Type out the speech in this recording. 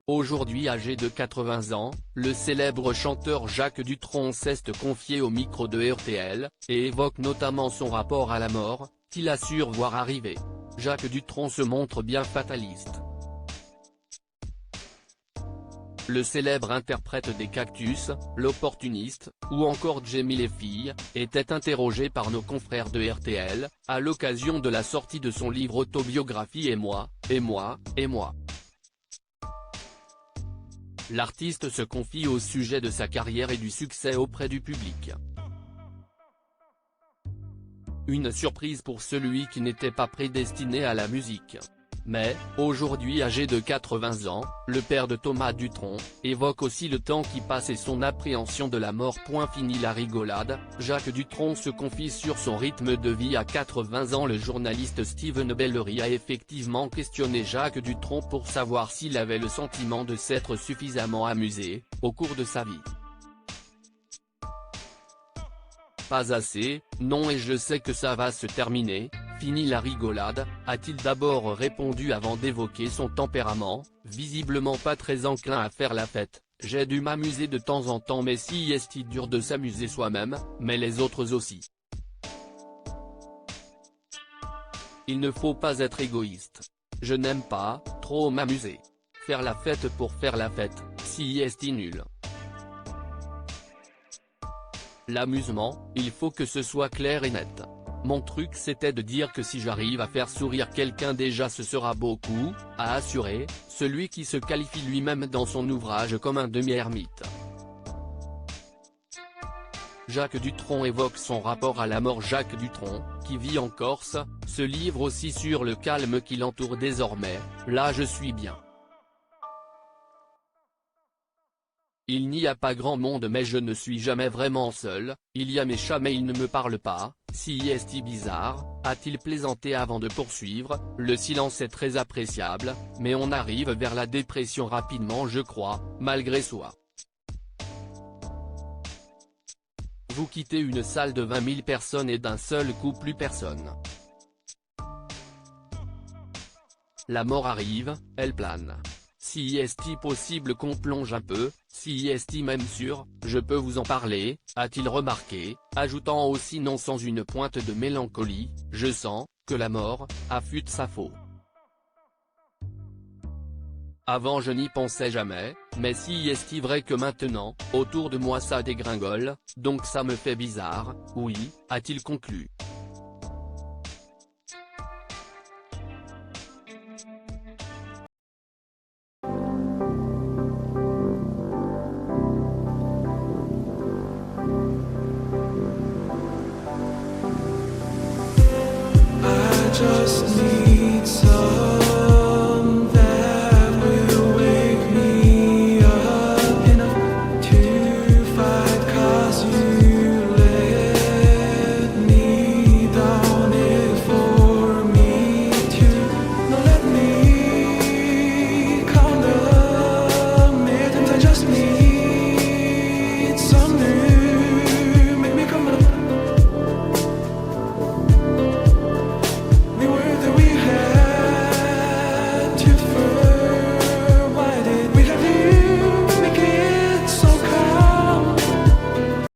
Aujourd'hui âgé de 80 ans, le célèbre chanteur Jacques Dutronc s'est confié au micro de RTL, et évoque notamment son rapport à la mort, qu'il assure voir arriver. Jacques Dutronc se montre bien fataliste. Le célèbre interprète des Cactus, L'Opportuniste, ou encore J'aimais les filles, était interrogé par nos confrères de RTL, à l'occasion de la sortie de son livre autobiographie Et moi, et moi, et moi. L'artiste se confie au sujet de sa carrière et du succès auprès du public. Une surprise pour celui qui n'était pas prédestiné à la musique. Mais, aujourd'hui âgé de 80 ans, le père de Thomas Dutronc, évoque aussi le temps qui passe et son appréhension de la mort. Fini la rigolade, Jacques Dutronc se confie sur son rythme de vie à 80 ans. Le journaliste Steven Bellery a effectivement questionné Jacques Dutronc pour savoir s'il avait le sentiment de s'être suffisamment amusé, au cours de sa vie. Pas assez, non, et je sais que ça va se terminer, fini la rigolade, a-t-il d'abord répondu avant d'évoquer son tempérament, visiblement pas très enclin à faire la fête. J'ai dû m'amuser de temps en temps, mais si est-il dur de s'amuser soi-même, mais les autres aussi. Il ne faut pas être égoïste. Je n'aime pas trop m'amuser. Faire la fête pour faire la fête, si est-il nul. L'amusement, il faut que ce soit clair et net. Mon truc c'était de dire que si j'arrive à faire sourire quelqu'un déjà ce sera beaucoup, a assuré, celui qui se qualifie lui-même dans son ouvrage comme un demi-ermite. Jacques Dutronc évoque son rapport à la mort. Jacques Dutronc, qui vit en Corse, se livre aussi sur le calme qui l'entoure désormais. Là je suis bien. Il n'y a pas grand monde mais je ne suis jamais vraiment seul, il y a mes chats mais ils ne me parlent pas, si est-il bizarre, a-t-il plaisanté avant de poursuivre, le silence est très appréciable, mais on arrive vers la dépression rapidement je crois, malgré soi. Vous quittez une salle de 20 000 personnes et d'un seul coup plus personne. La mort arrive, elle plane. Si est-il possible qu'on plonge un peu, si est-il même sûr, je peux vous en parler, a-t-il remarqué, ajoutant aussi non sans une pointe de mélancolie, je sens, que la mort, affûte sa faux. Avant je n'y pensais jamais, mais si est-il vrai que maintenant, autour de moi ça dégringole, donc ça me fait bizarre, oui, a-t-il conclu. Just